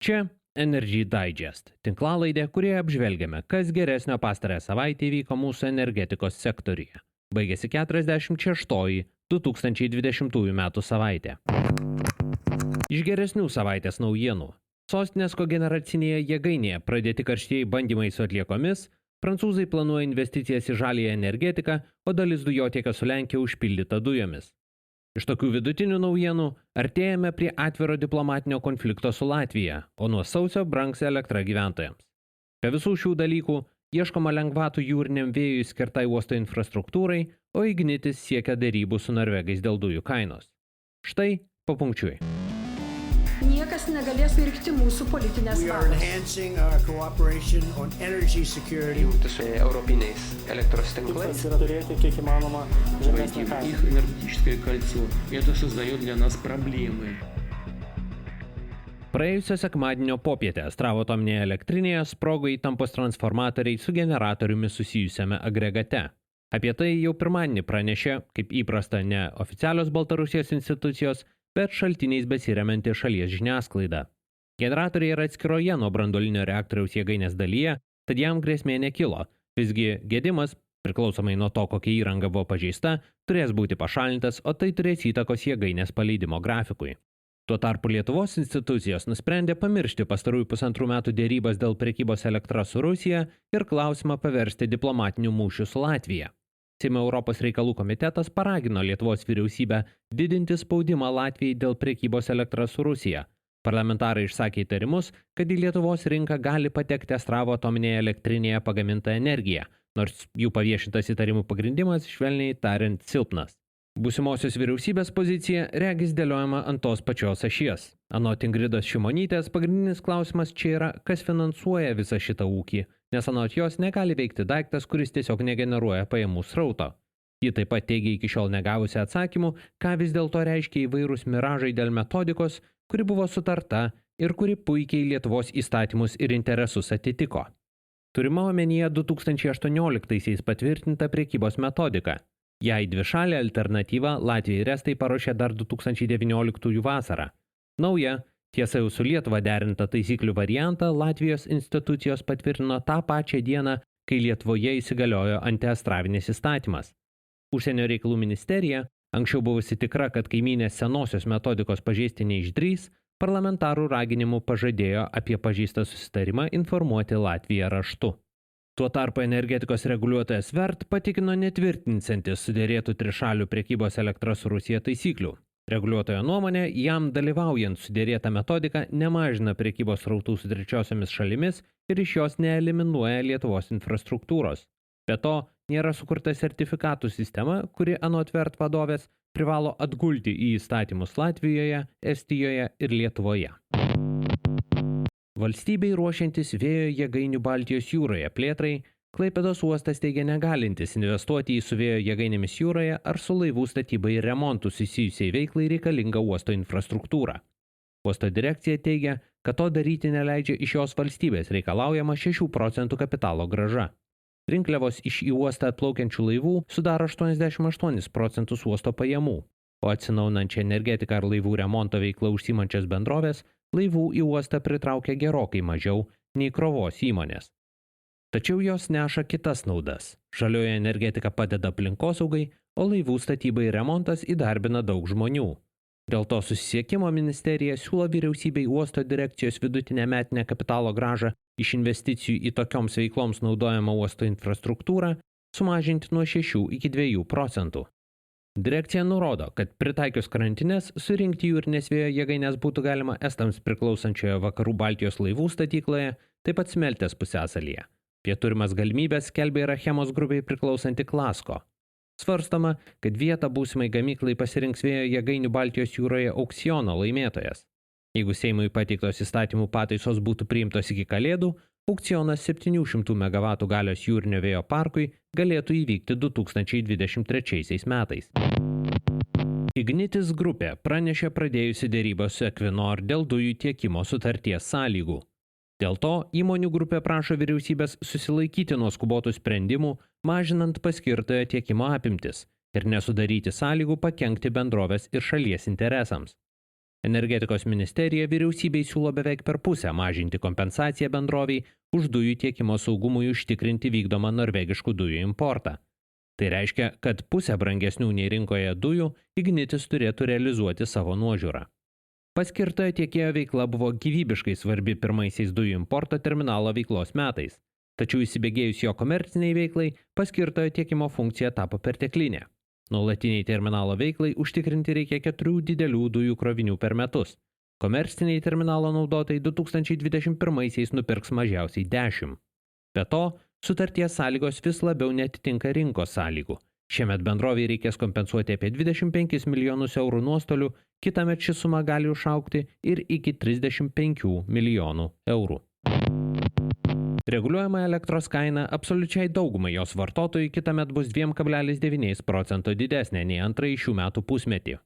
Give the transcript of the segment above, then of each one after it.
Čia Energy Digest, tinklalaidė, kurioje apžvelgiame, kas geresnio pastarąją savaitę įvyko mūsų energetikos sektoriuje. Baigėsi 46-oji 2020 metų savaitė. Iš geresnių savaitės naujienų. Sostinės kogeneracinėje jėgainėje pradėti karštieji bandymai su atliekomis, prancūzai planuoja investicijas į žaliąją energetiką, o dalis dujotiekio su Lenkija užpildyta dujomis. Iš tokių vidutinių naujienų artėjame prie atviro diplomatinio konflikto su Latvija, o nuo sausio brangs elektra gyventojams. Be visų šių dalykų ieškoma lengvatų jūriniam vėjui skirtai uosto infrastruktūrai, o Ignitis siekia derybų su norvegais dėl dujų kainos. Štai papunkčiui. Niekas negalės pirkti mūsų politinės valios. Jungti su europiniais elektros tinklais. Yra turėti kiek įmanoma žemesnę kainą. Их энергетическое кольцо. Это создает для нас проблемы. Praėjusio sekmadienio popietę Astravo atominėje elektrinėje sprogo įtampos transformatoriai su generatoriumi susijusiame agregate. Apie tai jau pirmadienį pranešė, kaip įprasta, ne oficialios Baltarusijos institucijos, bet šaltiniais besiremianti šalies žiniasklaida. Generatoriai yra atskiroje nuo branduolinio reaktoriaus jėgainės dalyje, tad jam grėsmė nekilo. Visgi gedimas, priklausomai nuo to, kokia įranga buvo pažeista, turės būti pašalintas, o tai turės įtakos jėgainės paleidimo grafikui. Tuo tarpu Lietuvos institucijos nusprendė pamiršti pastarųjų 1,5 metų dėrybas dėl prekybos elektra su Rusija ir klausimą paversti diplomatiniu mūšiu su Latvija. Seimo Europos reikalų komitetas paragino Lietuvos vyriausybę didinti spaudimą Latvijai dėl prekybos elektra su Rusija. Parlamentarai išsakė įtarimus, kad į Lietuvos rinką gali patekti Astravo atominėje elektrinėje pagaminta energija, nors jų paviešintas įtarimų pagrindimas, švelniai tariant, silpnas. Būsimosios vyriausybės pozicija regis dėliojama ant tos pačios ašies. Anot Ingridos Šimonytės pagrindinis klausimas čia yra, kas finansuoja visą šitą ūkį, nes anot jos negali veikti daiktas, kuris tiesiog negeneruoja pajamų srauto. Ji taip pat teigia iki šiol negavusi atsakymų, ką vis dėlto reiškia įvairūs miražai dėl metodikos, kuri buvo sutarta ir kuri puikiai Lietuvos įstatymus ir interesus atitiko. Turima omenyje 2018-aisiais patvirtinta prekybos metodika. Jai dvišalę alternatyvą Latvija ir Estai paruošė dar 2019 vasarą. Nauja, tiesa jau su Lietuva derinta taisyklių variantą Latvijos institucijos patvirtino tą pačią dieną, kai Lietuvoje įsigaliojo antiastravinis įstatymas. Užsienio reikalų ministerija, anksčiau buvusi tikra, kad kaimynės senosios metodikos pažeisti neišdrys, parlamentarų raginimų pažadėjo apie pažeistą susitarimą informuoti Latviją raštu. Tuo tarpu energetikos reguliuotojas VERT patikino netvirtinsiantis sudėrėtų trišalių prekybos elektra su Rusija taisyklių. Reguliuotojo nuomonė, jam dalyvaujant sudėrėta metodika nemažina prekybos srautų su trečiosiomis šalimis ir iš jos neeliminuoja Lietuvos infrastruktūros. Be to, nėra sukurta sertifikatų sistema, kuri anot VERT vadovės privalo atgulti į įstatymus Latvijoje, Estijoje ir Lietuvoje. Valstybei ruošiantis vėjo jėgainių Baltijos jūroje plėtrai, Klaipėdos uostas teigia negalintis investuoti į su vėjo jėgainėmis jūroje ar su laivų statybai ir remontų susijusiai veiklai reikalingą uosto infrastruktūrą. Uosto direkcija teigia, kad to daryti neleidžia iš jos valstybės reikalaujama 6% kapitalo grąža. Rinkliavos iš į uostą atplaukiančių laivų sudaro 88% uosto pajamų, o atsinaujinančią energetiką ar laivų remonto veiklą užsiimančias bendrovės laivų į uostą pritraukia gerokai mažiau nei krovos įmonės. Tačiau jos neša kitas naudas. Žalioji energetika padeda aplinkosaugai, o laivų statybai ir remontas įdarbina daug žmonių. Dėl to Susisiekimo ministerija siūlo vyriausybei uosto direkcijos vidutinę metinę kapitalo grąžą iš investicijų į tokioms veikloms naudojamą uosto infrastruktūrą sumažinti nuo 6 iki 2%. Direkcija nurodo, kad pritaikius karantines surinkti jūrinės vėjo jėgainės būtų galima estams priklausančioje Vakarų Baltijos laivų statykloje, taip pat Smeltės pusiasalyje. Apie turimas galimybės skelbia ir Achemos grupei priklausanti Klasko. Svarstoma, kad vietą būsimai gamyklai pasirinks vėjo jėgainių Baltijos jūroje aukciono laimėtojas. Jeigu Seimui pateiktos įstatymų pataisos būtų priimtos iki Kalėdų, aukcionas 700 MW galios jūrinio vėjo parkui galėtų įvykti 2023 metais. Ignitis grupė pranešė pradėjusi dėrybas su Equinor dėl dujų tiekimo sutarties sąlygų. Dėl to įmonių grupė prašo vyriausybės susilaikyti nuo skubotų sprendimų, mažinant paskirtojo tiekimo apimtis ir nesudaryti sąlygų pakenkti bendrovės ir šalies interesams. Energetikos ministerija vyriausybei siūlo beveik per pusę mažinti kompensaciją bendroviai už dujų tiekimo saugumui užtikrinti vykdomą norvegiškų dujų importą. Tai reiškia, kad pusę brangesnių nei rinkoje dujų Ignitis turėtų realizuoti savo nuožiūrą. Paskirtojo tiekėjo veikla buvo gyvybiškai svarbi pirmaisiais dujų importo terminalo veiklos metais, tačiau įsibėgėjus jo komerciniai veiklai, paskirtojo tiekimo funkcija tapo perteklinė. Nuolatiniai terminalo veiklai užtikrinti reikia 4 didelių dujų krovinių per metus. Komerciniai terminalo naudotojai 2021-aisiais nupirks mažiausiai 10. Be to, sutarties sąlygos vis labiau netitinka rinkos sąlygų. Šiemet bendroviai reikės kompensuoti apie 25 milijonus eurų nuostolių, kitąmet ši suma gali užaugti ir iki 35 milijonų eurų. Reguliuojama elektros kaina absoliučiai daugumai jos vartotojų kitąmet bus 2,9% didesnė nei antrąjį šių metų pusmetį.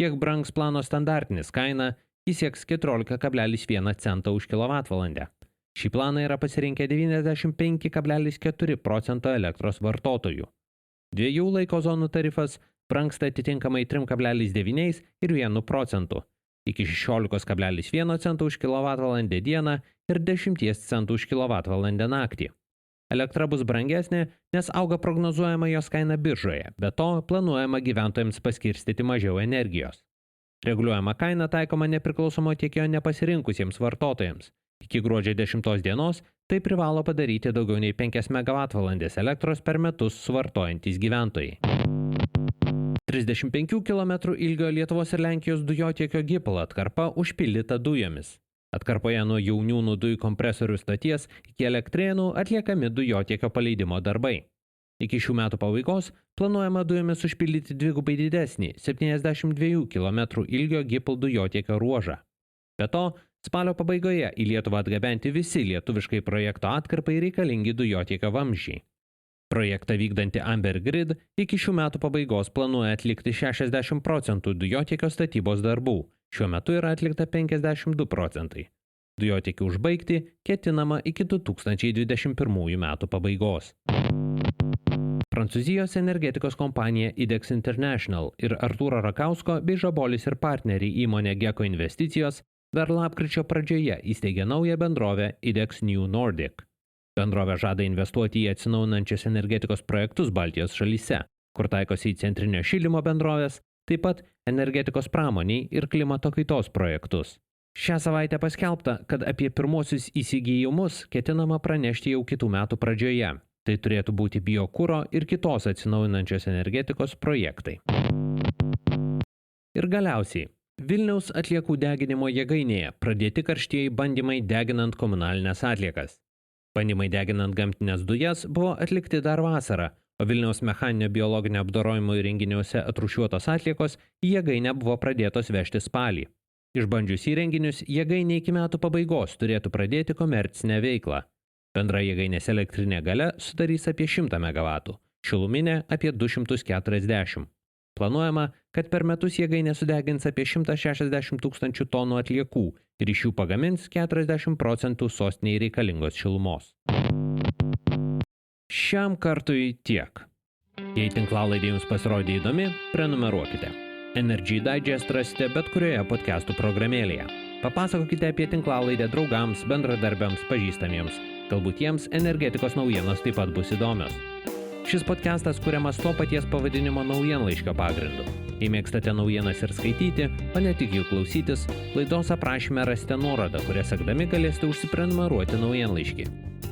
Tiek brangs plano standartinis kaina, jis sieks 14,1 centą už kilovatvalandę. Šį planą yra pasirinkę 95,4% elektros vartotojų. 2 laiko zonų tarifas brangsta atitinkamai 3,9 ir 1%, iki 16,1 centų už kilovatvalandę dieną ir 10 centų už kilovatvalandę naktį. Elektra bus brangesnė, nes auga prognozuojama jos kaina biržoje, be to planuojama gyventojams paskirstyti mažiau energijos. Reguliuojama kaina taikoma nepriklausomo tiekėjo nepasirinkusiems vartotojams. Iki gruodžio 10 dienos tai privalo padaryti daugiau nei 5 MWh elektros per metus suvartojantys gyventojai. 35 km ilgio Lietuvos ir Lenkijos dujotiekio GIPL atkarpa užpildyta dujomis. Atkarpoje nuo Jauniūnų dujų kompresorių stoties iki Elektrėnų atliekami dujotiekio paleidimo darbai. Iki šių metų pabaigos planuojama dujomis užpildyti dvigubai didesnį 72 km ilgio GIPL dujotiekio ruožą. Be to, spalio pabaigoje į Lietuvą atgabenti visi lietuviškai projekto atkarpai reikalingi dujotiekio vamzdžiai. Projektą vykdanti Amber Grid iki šių metų pabaigos planuoja atlikti 60% dujotiekio statybos darbų, šiuo metu yra atlikta 52%. Dujotiekį užbaigti ketinama iki 2021 metų pabaigos. Prancūzijos energetikos kompanija IDEX International ir Artūro Rakausko bei Žabolis ir partneriai įmonė Geko investicijos dar lapkričio pradžioje įsteigė naują bendrovę IDEX New Nordic. Bendrovė žada investuoti į atsinaujinančius energetikos projektus Baltijos šalyse, kur taikosi į centrinio šildymo bendrovės, taip pat energetikos pramoniai ir klimato kaitos projektus. Šią savaitę paskelbta, kad apie pirmosius įsigijimus ketinama pranešti jau kitų metų pradžioje. Tai turėtų būti biokuro ir kitos atsinaujinančios energetikos projektai. Ir galiausiai, Vilniaus atliekų deginimo jėgainėje pradėti karštieji bandymai deginant komunalinės atliekas. Bandymai deginant gamtinės dujas buvo atlikti dar vasarą, o Vilniaus mechaninio biologinio apdorojimo įrenginiuose atrūšiuotos atliekos į jėgainę buvo pradėtos vežti spalį. Išbandžius įrenginius, jėgainė iki metų pabaigos turėtų pradėti komercinę veiklą. Bendra jėgainės elektrinė galia sudarys apie 100 MW, šiluminė apie 240. Planuojama, kad per metus jėgainė sudegins apie 160 000 tonų atliekų ir iš jų pagamins 40% sostiniai reikalingos šilumos. Šiam kartui tiek. Jei tinklalaidė jums pasirodė įdomi, prenumeruokite. Energy Digest rasite bet kurioje podcastų programėlėje. Papasakokite apie tinklalaidę draugams, bendradarbiams, pažįstamiems. Galbūt jiems energetikos naujienos taip pat bus įdomios. Šis podcastas kuriamas to paties pavadinimo naujienlaiškio pagrindu. Jei mėgstate naujienas ir skaityti, o ne tik jų klausytis, laidos aprašyme rasite nuorodą, kurią sekdami galėsite užsiprenumeruoti naujienlaiškį.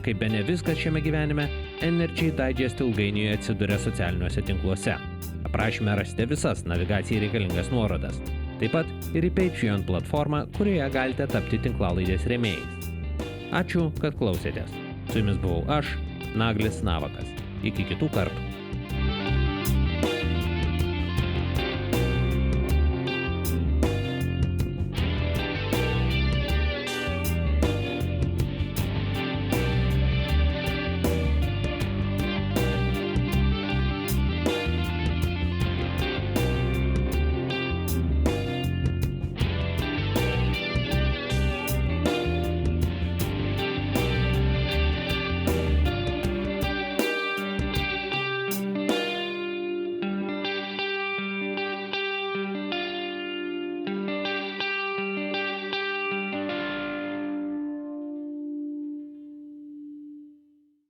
Kaip bene viskas šiame gyvenime, Energy Digest ilgainiui atsiduria socialiniuose tinkluose. Aprašyme rasite visas navigacijai reikalingas nuorodas. Taip pat ir į Patreon platformą, kurioje galite tapti tinklalaidės rėmėjais. Ačiū, kad klausėtės. Su jumis buvau aš, Naglis Navakas. Iki kitų kartų.